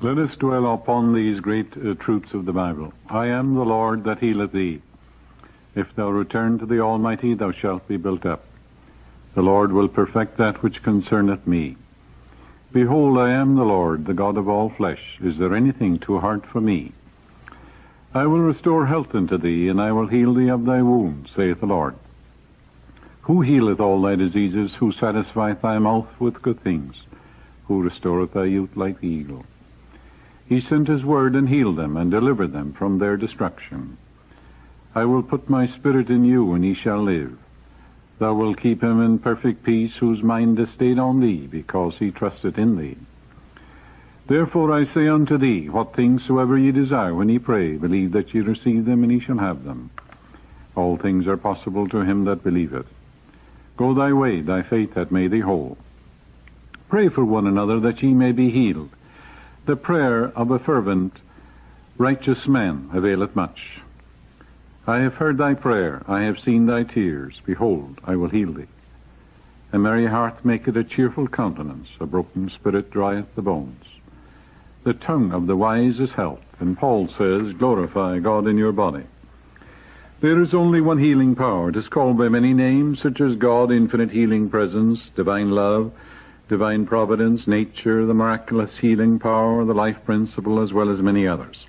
Let us dwell upon these great truths of the Bible. I am the Lord that healeth thee. If thou return to the Almighty, thou shalt be built up. The Lord will perfect that which concerneth me. Behold, I am the Lord, the God of all flesh. Is there anything too hard for me? I will restore health unto thee, and I will heal thee of thy wounds, saith the Lord. Who healeth all thy diseases? Who satisfieth thy mouth with good things? Who restoreth thy youth like the eagle? He sent his word and healed them, and delivered them from their destruction. I will put my spirit in you, and he shall live. Thou wilt keep him in perfect peace, whose mind is stayed on thee, because he trusteth in thee. Therefore I say unto thee, what things soever ye desire when ye pray, believe that ye receive them, and ye shall have them. All things are possible to him that believeth. Go thy way, thy faith hath made thee whole. Pray for one another, that ye may be healed. The prayer of a fervent, righteous man availeth much. I have heard thy prayer, I have seen thy tears. Behold, I will heal thee. A merry heart maketh a cheerful countenance, a broken spirit drieth the bones. The tongue of the wise is health, and Paul says, glorify God in your body. There is only one healing power. It is called by many names, such as God, infinite healing presence, divine love, divine providence, nature, the miraculous healing power, the life principle, as well as many others.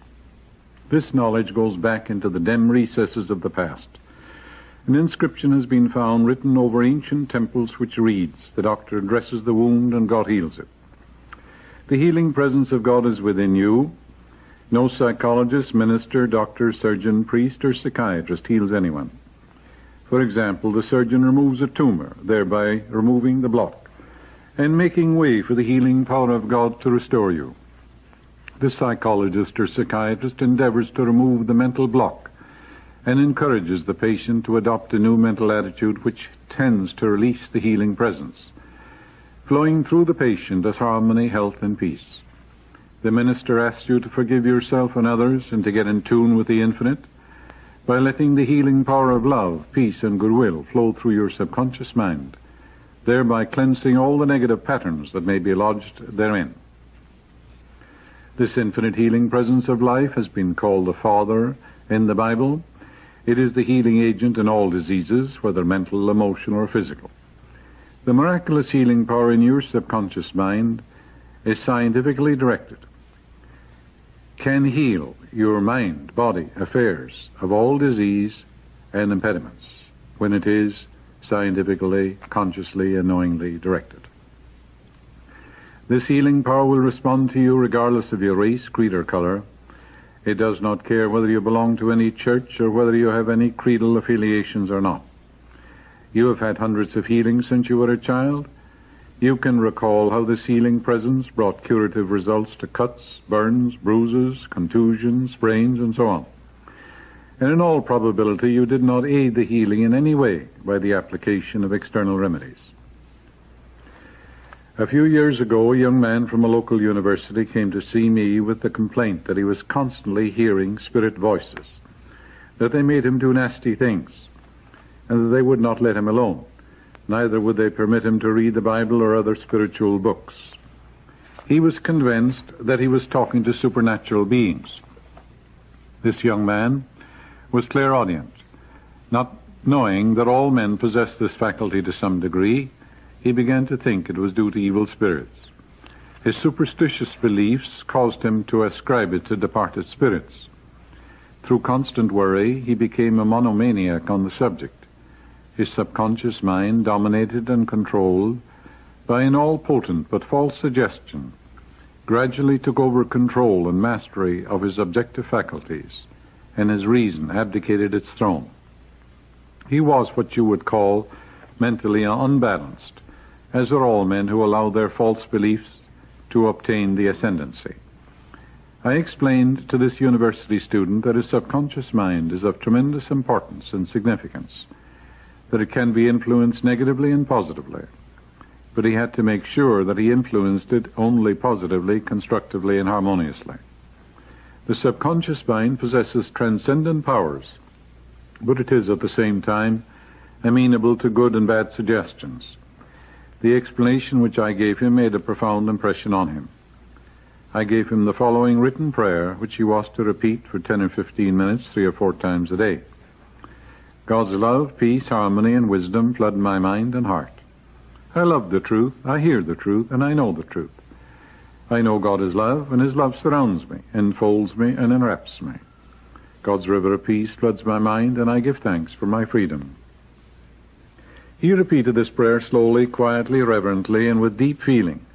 This knowledge goes back into the dim recesses of the past. An inscription has been found written over ancient temples which reads, the doctor dresses the wound and God heals it. The healing presence of God is within you. No psychologist, minister, doctor, surgeon, priest, or psychiatrist heals anyone. For example, the surgeon removes a tumor, thereby removing the block, and making way for the healing power of God to restore you. The psychologist or psychiatrist endeavors to remove the mental block and encourages the patient to adopt a new mental attitude which tends to release the healing presence, flowing through the patient as harmony, health, and peace. The minister asks you to forgive yourself and others and to get in tune with the infinite by letting the healing power of love, peace, and goodwill flow through your subconscious mind, thereby cleansing all the negative patterns that may be lodged therein. This infinite healing presence of life has been called the Father in the Bible. It is the healing agent in all diseases, whether mental, emotional, or physical. The miraculous healing power in your subconscious mind is scientifically directed, can heal your mind, body, affairs of all disease and impediments when it is scientifically, consciously, and knowingly directed. This healing power will respond to you regardless of your race, creed, or color. It does not care whether you belong to any church or whether you have any creedal affiliations or not. You have had hundreds of healings since you were a child. You can recall how this healing presence brought curative results to cuts, burns, bruises, contusions, sprains, and so on. And in all probability, you did not aid the healing in any way by the application of external remedies. A few years ago, a young man from a local university came to see me with the complaint that he was constantly hearing spirit voices, that they made him do nasty things, and that they would not let him alone. Neither would they permit him to read the Bible or other spiritual books. He was convinced that he was talking to supernatural beings. This young man was clairaudient. Not knowing that all men possess this faculty to some degree, he began to think it was due to evil spirits. His superstitious beliefs caused him to ascribe it to departed spirits. Through constant worry, he became a monomaniac on the subject. His subconscious mind, dominated and controlled by an all-potent but false suggestion, gradually took over control and mastery of his objective faculties, and his reason abdicated its throne. He was what you would call mentally unbalanced, as are all men who allow their false beliefs to obtain the ascendancy. I explained to this university student that his subconscious mind is of tremendous importance and significance, that it can be influenced negatively and positively, but he had to make sure that he influenced it only positively, constructively, and harmoniously. The subconscious mind possesses transcendent powers, but it is at the same time amenable to good and bad suggestions. The explanation which I gave him made a profound impression on him. I gave him the following written prayer, which he was to repeat for 10 or 15 minutes, 3 or 4 times a day. God's love, peace, harmony, and wisdom flood my mind and heart. I love the truth, I hear the truth, and I know the truth. I know God is love, and his love surrounds me, enfolds me, and enwraps me. God's river of peace floods my mind, and I give thanks for my freedom. He repeated this prayer slowly, quietly, reverently, and with deep feeling,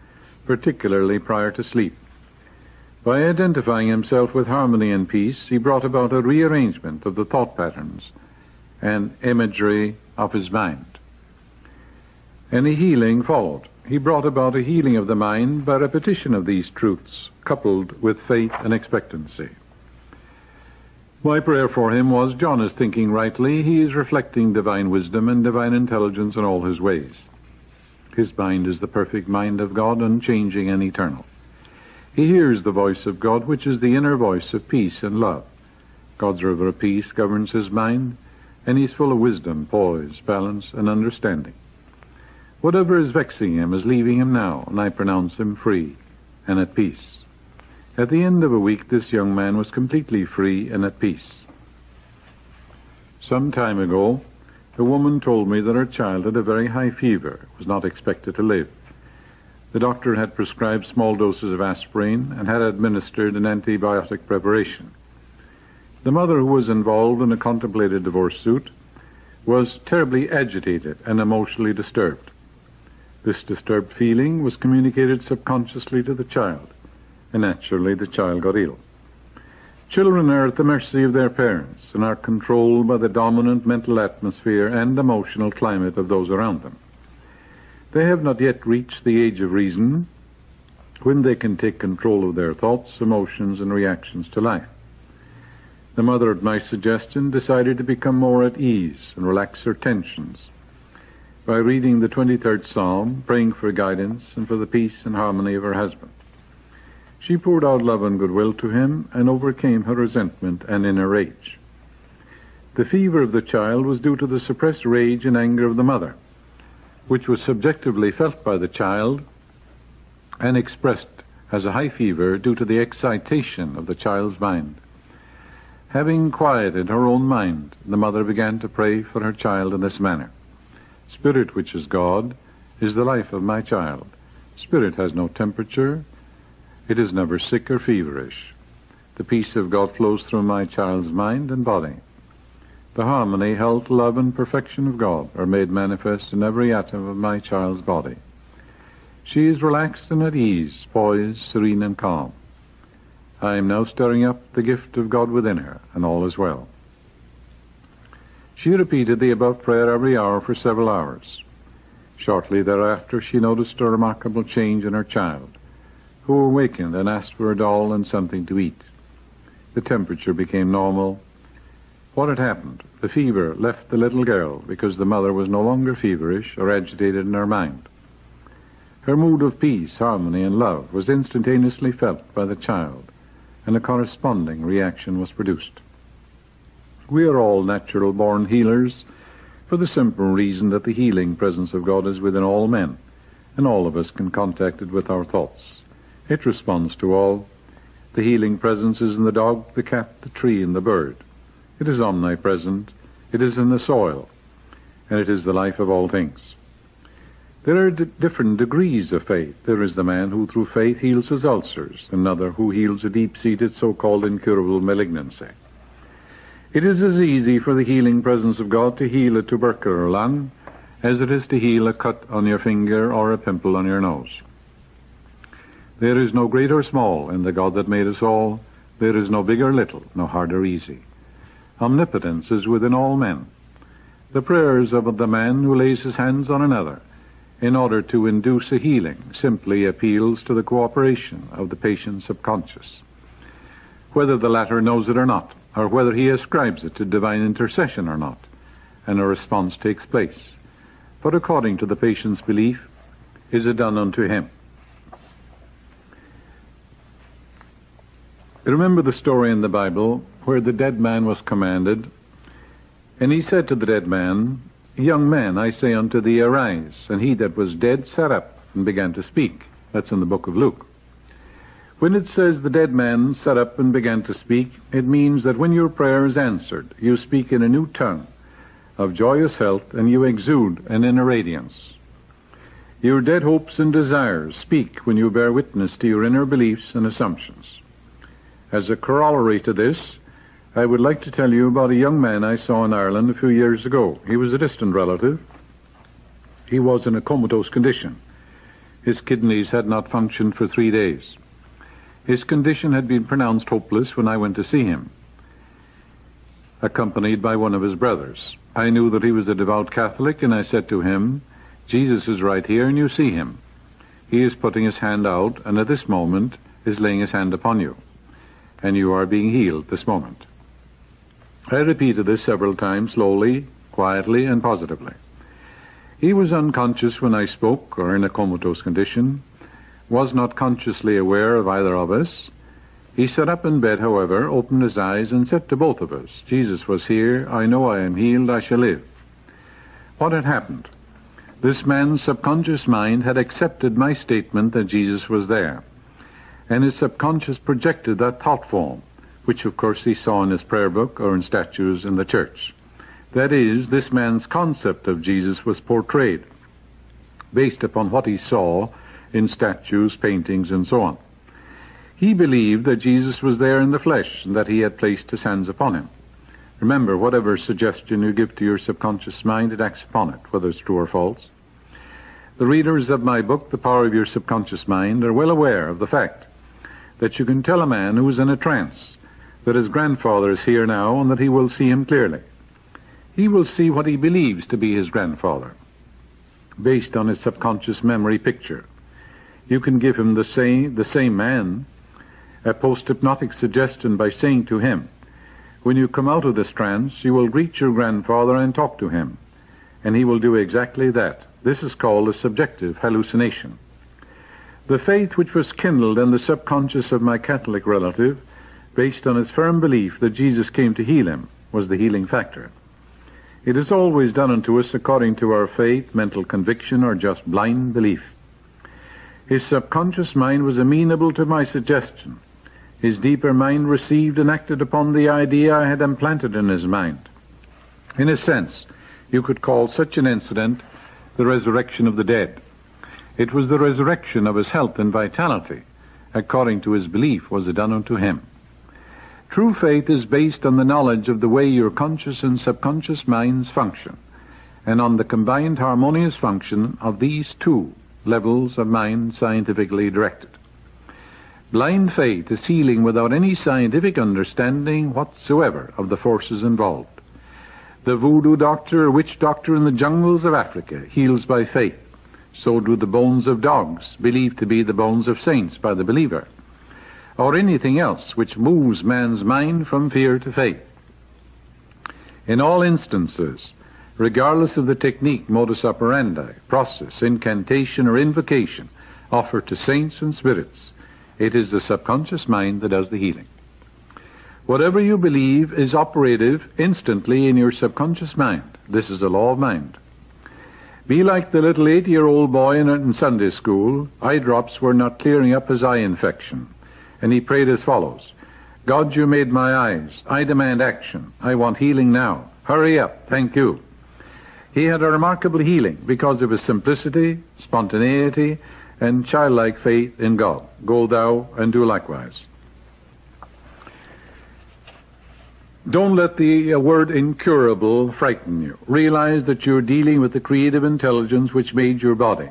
particularly prior to sleep. By identifying himself with harmony and peace, he brought about a rearrangement of the thought patterns and imagery of his mind. And a healing followed. He brought about a healing of the mind by repetition of these truths, coupled with faith and expectancy. My prayer for him was, John is thinking rightly, he is reflecting divine wisdom and divine intelligence in all his ways. His mind is the perfect mind of God, unchanging and eternal. He hears the voice of God, which is the inner voice of peace and love. God's river of peace governs his mind, and he's full of wisdom, poise, balance, and understanding. Whatever is vexing him is leaving him now, and I pronounce him free and at peace. At the end of a week, this young man was completely free and at peace. Some time ago, a woman told me that her child had a very high fever, was not expected to live. The doctor had prescribed small doses of aspirin and had administered an antibiotic preparation. The mother, who was involved in a contemplated divorce suit, was terribly agitated and emotionally disturbed. This disturbed feeling was communicated subconsciously to the child, and naturally the child got ill. Children are at the mercy of their parents and are controlled by the dominant mental atmosphere and emotional climate of those around them. They have not yet reached the age of reason, when they can take control of their thoughts, emotions, and reactions to life. The mother, at my suggestion, decided to become more at ease and relax her tensions by reading the 23rd Psalm, praying for guidance and for the peace and harmony of her husband. She poured out love and goodwill to him and overcame her resentment and inner rage. The fever of the child was due to the suppressed rage and anger of the mother, which was subjectively felt by the child and expressed as a high fever due to the excitation of the child's mind. Having quieted her own mind, the mother began to pray for her child in this manner. Spirit, which is God, is the life of my child. Spirit has no temperature. It is never sick or feverish. The peace of God flows through my child's mind and body. The harmony, health, love, and perfection of God are made manifest in every atom of my child's body. She is relaxed and at ease, poised, serene, and calm. I am now stirring up the gift of God within her, and all is well. She repeated the above prayer every hour for several hours. Shortly thereafter, she noticed a remarkable change in her child, who awakened and asked for a doll and something to eat. The temperature became normal. What had happened? The fever left the little girl because the mother was no longer feverish or agitated in her mind. Her mood of peace, harmony, and love was instantaneously felt by the child, and a corresponding reaction was produced. We are all natural-born healers, for the simple reason that the healing presence of God is within all men, and all of us can contact it with our thoughts. It responds to all. The healing presence is in the dog, the cat, the tree, and the bird. It is omnipresent. It is in the soil, and it is the life of all things. There are different degrees of faith. There is the man who through faith heals his ulcers, another who heals a deep-seated so-called incurable malignancy. It is as easy for the healing presence of God to heal a tubercular lung as it is to heal a cut on your finger or a pimple on your nose. There is no great or small in the God that made us all. There is no big or little, no hard or easy. Omnipotence is within all men. The prayers of the man who lays his hands on another in order to induce a healing simply appeals to the cooperation of the patient's subconscious. Whether the latter knows it or not, or whether he ascribes it to divine intercession or not, and a response takes place. But according to the patient's belief, is it done unto him. Remember the story in the Bible where the dead man was commanded, and he said to the dead man, Young man, I say unto thee, arise. And he that was dead sat up and began to speak. That's in the book of Luke. When it says the dead man sat up and began to speak, it means that when your prayer is answered, you speak in a new tongue of joyous health, and you exude an inner radiance. Your dead hopes and desires speak when you bear witness to your inner beliefs and assumptions. As a corollary to this, I would like to tell you about a young man I saw in Ireland a few years ago. He was a distant relative. He was in a comatose condition. His kidneys had not functioned for 3 days. His condition had been pronounced hopeless when I went to see him, accompanied by one of his brothers. I knew that he was a devout Catholic, and I said to him, "Jesus is right here, and you see him. He is putting his hand out, and at this moment is laying his hand upon you, and you are being healed this moment." I repeated this several times, slowly, quietly, and positively. He was unconscious when I spoke, or in a comatose condition, was not consciously aware of either of us. He sat up in bed, however, opened his eyes, and said to both of us, "Jesus was here. I know I am healed. I shall live." What had happened? This man's subconscious mind had accepted my statement that Jesus was there, and his subconscious projected that thought form, which of course he saw in his prayer book or in statues in the church. That is, this man's concept of Jesus was portrayed based upon what he saw in statues, paintings, and so on. He believed that Jesus was there in the flesh and that he had placed his hands upon him. Remember, whatever suggestion you give to your subconscious mind, it acts upon it, whether it's true or false. The readers of my book, The Power of Your Subconscious Mind, are well aware of the fact that you can tell a man who is in a trance that his grandfather is here now and that he will see him clearly. He will see what he believes to be his grandfather, based on his subconscious memory picture. You can give him the same man a post-hypnotic suggestion by saying to him, "When you come out of this trance, you will greet your grandfather and talk to him," and he will do exactly that. This is called a subjective hallucination. The faith which was kindled in the subconscious of my Catholic relative, based on his firm belief that Jesus came to heal him, was the healing factor. It is always done unto us according to our faith, mental conviction, or just blind belief. His subconscious mind was amenable to my suggestion. His deeper mind received and acted upon the idea I had implanted in his mind. In a sense, you could call such an incident the resurrection of the dead. It was the resurrection of his health and vitality, according to his belief was it done unto him. True faith is based on the knowledge of the way your conscious and subconscious minds function, and on the combined harmonious function of these two levels of mind scientifically directed. Blind faith is healing without any scientific understanding whatsoever of the forces involved. The voodoo doctor or witch doctor in the jungles of Africa heals by faith. So do the bones of dogs, believed to be the bones of saints by the believer, or anything else which moves man's mind from fear to faith. In all instances, regardless of the technique, modus operandi, process, incantation, or invocation offered to saints and spirits, it is the subconscious mind that does the healing. Whatever you believe is operative instantly in your subconscious mind. This is a law of mind. Be like the little 8-year-old boy in Sunday school. Eye drops were not clearing up his eye infection, and he prayed as follows: "God, you made my eyes. I demand action. I want healing now. Hurry up. Thank you." He had a remarkable healing because of his simplicity, spontaneity, and childlike faith in God. Go thou and do likewise. Don't let the word incurable frighten you. Realize that you're dealing with the creative intelligence which made your body,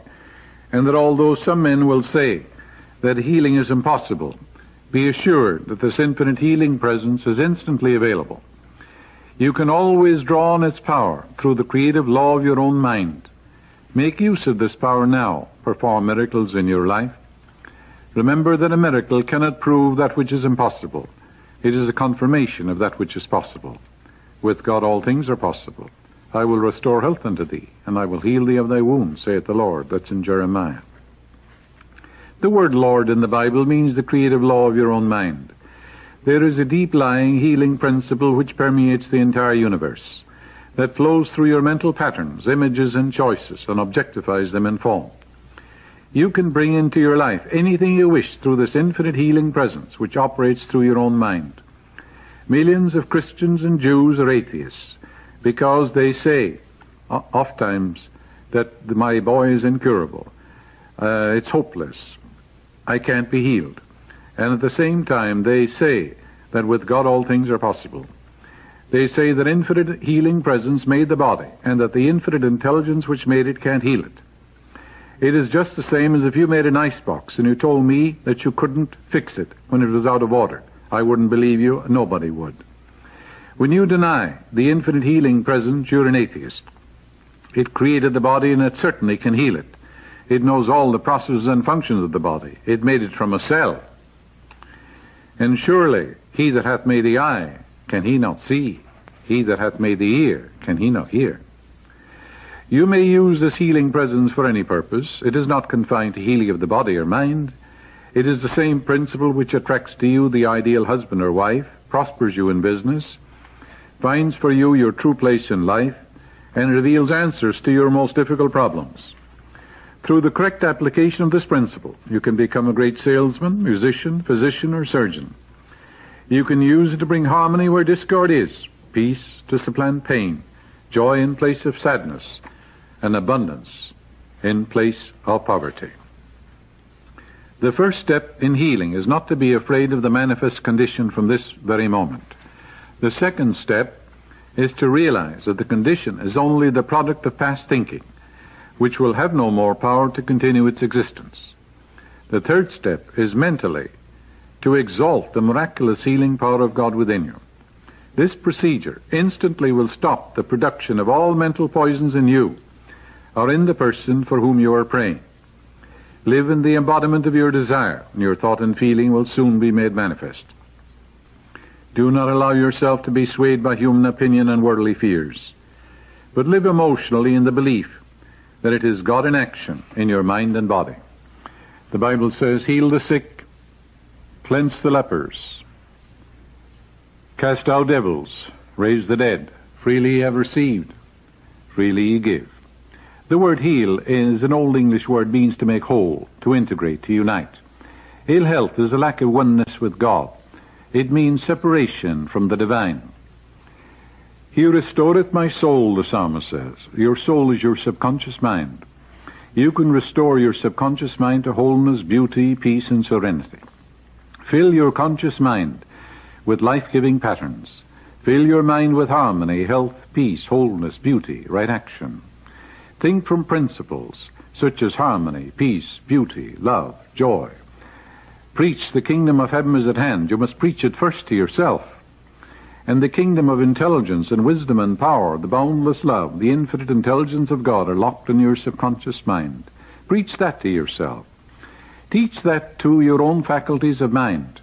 and that although some men will say that healing is impossible, be assured that this infinite healing presence is instantly available. You can always draw on its power through the creative law of your own mind. Make use of this power now. Perform miracles in your life. Remember that a miracle cannot prove that which is impossible. It is a confirmation of that which is possible. With God all things are possible. I will restore health unto thee, and I will heal thee of thy wounds, saith the Lord. That's in Jeremiah. The word Lord in the Bible means the creative law of your own mind. There is a deep-lying healing principle which permeates the entire universe, that flows through your mental patterns, images, and choices, and objectifies them in form. You can bring into your life anything you wish through this infinite healing presence which operates through your own mind. Millions of Christians and Jews are atheists because they say oftentimes that my boy is incurable. It's hopeless. I can't be healed. And at the same time they say that with God all things are possible. They say that infinite healing presence made the body and that the infinite intelligence which made it can't heal it. It is just the same as if you made an icebox and you told me that you couldn't fix it when it was out of order. I wouldn't believe you, nobody would. When you deny the infinite healing presence, you're an atheist. It created the body and it certainly can heal it. It knows all the processes and functions of the body. It made it from a cell. And surely he that hath made the eye, can he not see? He that hath made the ear, can he not hear? You may use this healing presence for any purpose. It is not confined to healing of the body or mind. It is the same principle which attracts to you the ideal husband or wife, prospers you in business, finds for you your true place in life, and reveals answers to your most difficult problems. Through the correct application of this principle, you can become a great salesman, musician, physician, or surgeon. You can use it to bring harmony where discord is, peace to supplant pain, joy in place of sadness, and abundance in place of poverty. The first step in healing is not to be afraid of the manifest condition from this very moment. The second step is to realize that the condition is only the product of past thinking, which will have no more power to continue its existence. The third step is mentally to exalt the miraculous healing power of God within you. This procedure instantly will stop the production of all mental poisons in you or in the person for whom you are praying. Live in the embodiment of your desire, and your thought and feeling will soon be made manifest. Do not allow yourself to be swayed by human opinion and worldly fears, but live emotionally in the belief that it is God in action in your mind and body. The Bible says, heal the sick, cleanse the lepers, cast out devils, raise the dead, freely ye have received, freely ye give. The word heal is an old English word, means to make whole, to integrate, to unite. Ill health is a lack of oneness with God. It means separation from the divine. He restoreth my soul, the psalmist says. Your soul is your subconscious mind. You can restore your subconscious mind to wholeness, beauty, peace, and serenity. Fill your conscious mind with life-giving patterns. Fill your mind with harmony, health, peace, wholeness, beauty, right action. Think from principles such as harmony, peace, beauty, love, joy. Preach the kingdom of heaven is at hand. You must preach it first to yourself. And the kingdom of intelligence and wisdom and power, the boundless love, the infinite intelligence of God are locked in your subconscious mind. Preach that to yourself. Teach that to your own faculties of mind.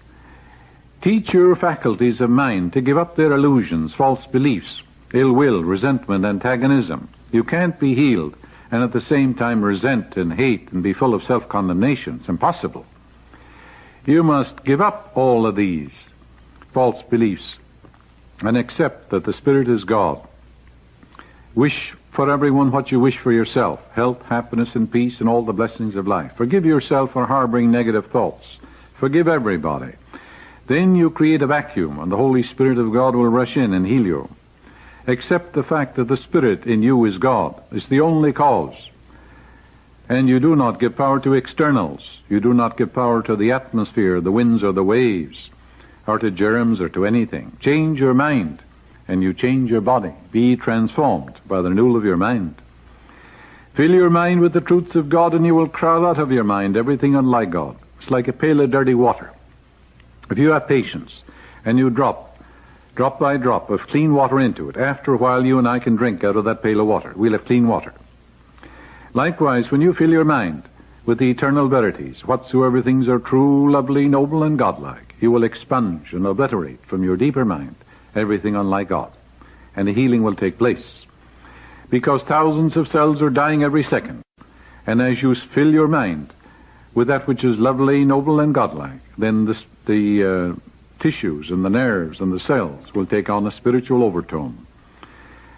Teach your faculties of mind to give up their illusions, false beliefs, ill will, resentment, antagonism. You can't be healed and at the same time resent and hate and be full of self-condemnation. It's impossible. You must give up all of these false beliefs and accept that the Spirit is God. Wish for everyone what you wish for yourself, health, happiness, and peace, and all the blessings of life. Forgive yourself for harboring negative thoughts. Forgive everybody. Then you create a vacuum, and the Holy Spirit of God will rush in and heal you. Accept the fact that the Spirit in you is God. It's the only cause. And you do not give power to externals. You do not give power to the atmosphere, the winds, or the waves, or to germs, or to anything. Change your mind, and you change your body. Be transformed by the renewal of your mind. Fill your mind with the truths of God, and you will crowd out of your mind everything unlike God. It's like a pail of dirty water. If you have patience, and you drop by drop of clean water into it, after a while you and I can drink out of that pail of water. We'll have clean water. Likewise, when you fill your mind with the eternal verities, whatsoever things are true, lovely, noble, and godlike, you will expunge and obliterate from your deeper mind everything unlike God, and the healing will take place. Because thousands of cells are dying every second, and as you fill your mind with that which is lovely, noble, and godlike, then the tissues and the nerves and the cells will take on a spiritual overtone.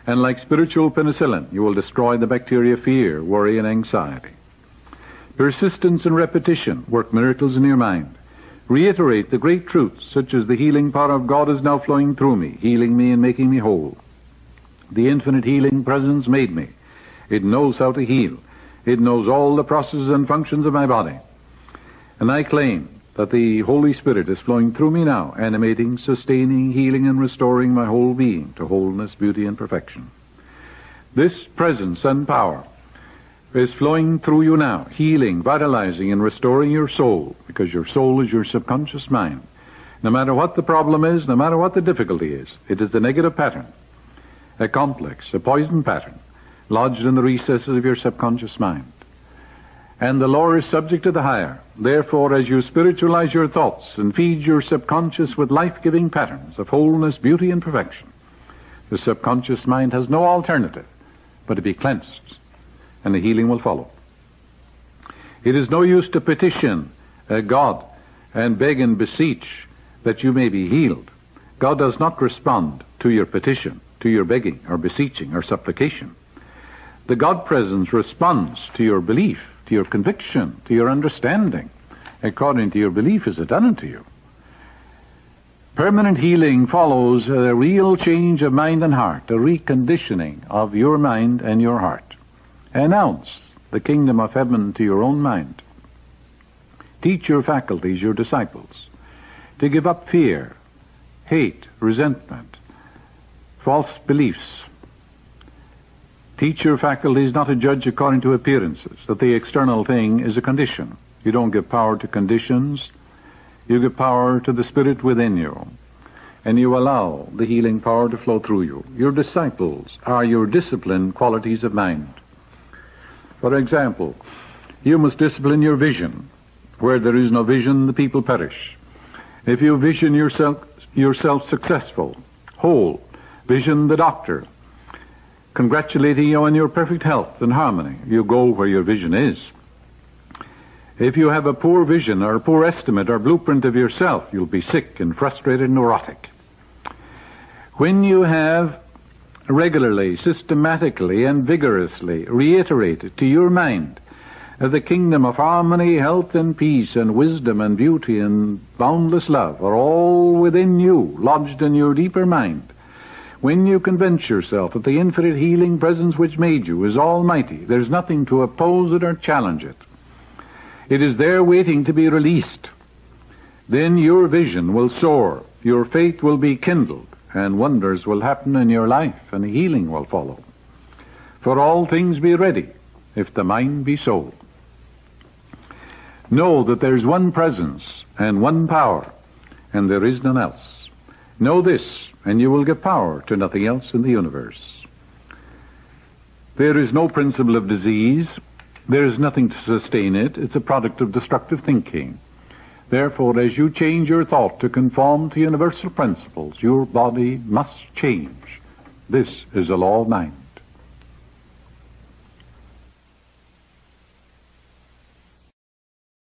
And like spiritual penicillin, you will destroy the bacteria of fear, worry, and anxiety. Persistence and repetition work miracles in your mind. Reiterate the great truths, such as the healing power of God is now flowing through me, healing me and making me whole. The infinite healing presence made me. It knows how to heal. It knows all the processes and functions of my body. And I claim that the Holy Spirit is flowing through me now, animating, sustaining, healing, and restoring my whole being to wholeness, beauty, and perfection. This presence and power is flowing through you now, healing, vitalizing, and restoring your soul, because your soul is your subconscious mind. No matter what the problem is, no matter what the difficulty is, it is the negative pattern, a complex, a poison pattern, lodged in the recesses of your subconscious mind. And the lower is subject to the higher. Therefore, as you spiritualize your thoughts and feed your subconscious with life-giving patterns of wholeness, beauty, and perfection, the subconscious mind has no alternative but to be cleansed, and the healing will follow. It is no use to petition God and beg and beseech that you may be healed. God does not respond to your petition, to your begging or beseeching or supplication. The God presence responds to your belief, to your conviction, to your understanding. According to your belief is it done unto you. Permanent healing follows a real change of mind and heart, a reconditioning of your mind and your heart. Announce the kingdom of heaven to your own mind. Teach your faculties, your disciples, to give up fear, hate, resentment, false beliefs. Teach your faculties not to judge according to appearances, that the external thing is a condition. You don't give power to conditions. You give power to the Spirit within you, and you allow the healing power to flow through you. Your disciples are your disciplined qualities of mind. For example, you must discipline your vision. Where there is no vision, the people perish. If you vision yourself successful, whole, vision the doctor, congratulating you on your perfect health and harmony, you go where your vision is. If you have a poor vision or a poor estimate or blueprint of yourself, you'll be sick and frustrated and neurotic. When you have regularly, systematically, and vigorously reiterated to your mind the kingdom of harmony, health, and peace, and wisdom, and beauty, and boundless love are all within you, lodged in your deeper mind, when you convince yourself that the infinite healing presence which made you is almighty, there's nothing to oppose it or challenge it. It is there waiting to be released. Then your vision will soar, your faith will be kindled, and wonders will happen in your life, and healing will follow. For all things be ready, if the mind be so. Know that there's one presence and one power, and there is none else. Know this, and you will give power to nothing else in the universe. There is no principle of disease. There is nothing to sustain it. It's a product of destructive thinking. Therefore, as you change your thought to conform to universal principles, your body must change. This is a law of mind.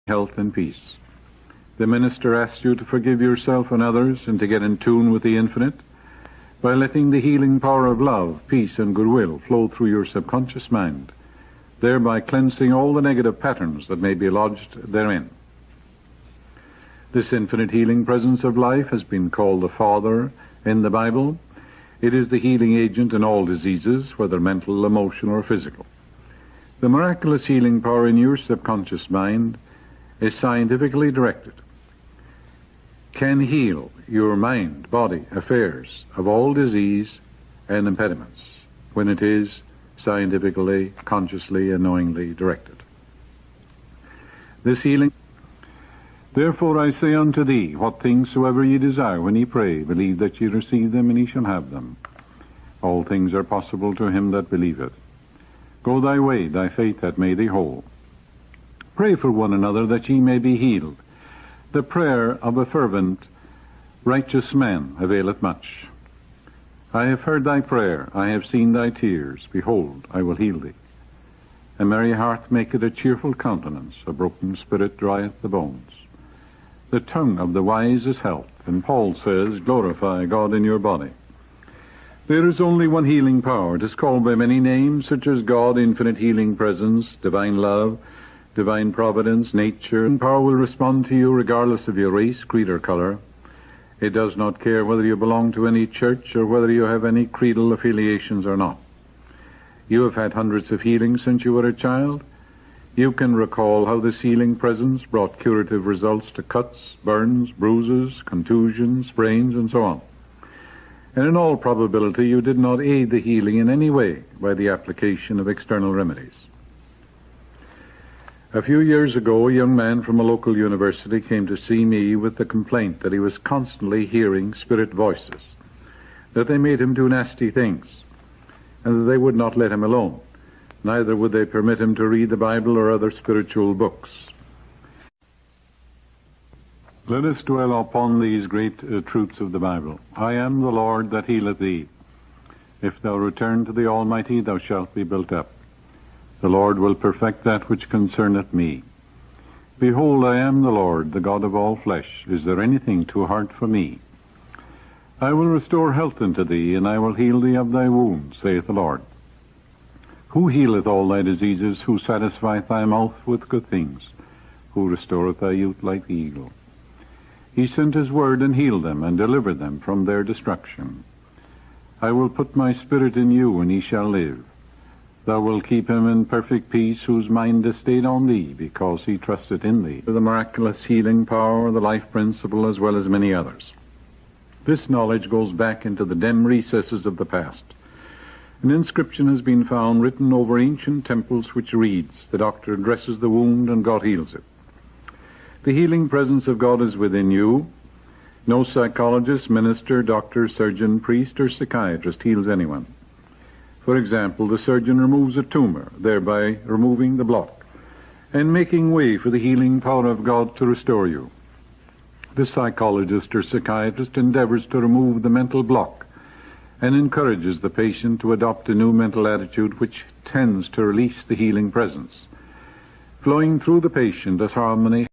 Health and peace. The minister asks you to forgive yourself and others and to get in tune with the infinite by letting the healing power of love, peace, and goodwill flow through your subconscious mind, thereby cleansing all the negative patterns that may be lodged therein. This infinite healing presence of life has been called the Father in the Bible. It is the healing agent in all diseases, whether mental, emotional, or physical. The miraculous healing power in your subconscious mind is scientifically directed, can heal your mind, body, affairs of all disease and impediments when it is scientifically, consciously, and knowingly directed. This healing, therefore I say unto thee, what things soever ye desire when ye pray, believe that ye receive them, and ye shall have them. All things are possible to him that believeth. Go thy way, thy faith hath made thee whole. Pray for one another that ye may be healed. The prayer of a fervent, righteous man availeth much. I have heard thy prayer, I have seen thy tears. Behold, I will heal thee. A merry heart maketh a cheerful countenance, a broken spirit drieth the bones. The tongue of the wise is health, and Paul says, glorify God in your body. There is only one healing power. It is called by many names, such as God, infinite healing presence, divine love, Divine providence, nature, and power will respond to you regardless of your race, creed, or color. It does not care whether you belong to any church or whether you have any creedal affiliations or not. You have had hundreds of healings since you were a child. You can recall how this healing presence brought curative results to cuts, burns, bruises, contusions, sprains, and so on. And in all probability, you did not aid the healing in any way by the application of external remedies. A few years ago, a young man from a local university came to see me with the complaint that he was constantly hearing spirit voices, that they made him do nasty things, and that they would not let him alone. Neither would they permit him to read the Bible or other spiritual books. Let us dwell upon these great truths of the Bible. I am the Lord that healeth thee. If thou return to the Almighty, thou shalt be built up. The Lord will perfect that which concerneth me. Behold, I am the Lord, the God of all flesh. Is there anything too hard for me? I will restore health unto thee, and I will heal thee of thy wounds, saith the Lord. Who healeth all thy diseases? Who satisfieth thy mouth with good things? Who restoreth thy youth like the eagle? He sent his word and healed them, and delivered them from their destruction. I will put my spirit in you, and he shall live. Thou wilt keep him in perfect peace, whose mind is stayed on thee, because he trusted in thee. The miraculous healing power, the life principle, as well as many others. This knowledge goes back into the dim recesses of the past. An inscription has been found written over ancient temples which reads, "The doctor dresses the wound and God heals it." The healing presence of God is within you. No psychologist, minister, doctor, surgeon, priest, or psychiatrist heals anyone. For example, the surgeon removes a tumor, thereby removing the block, and making way for the healing power of God to restore you. The psychologist or psychiatrist endeavors to remove the mental block and encourages the patient to adopt a new mental attitude which tends to release the healing presence. Flowing through the patient as harmony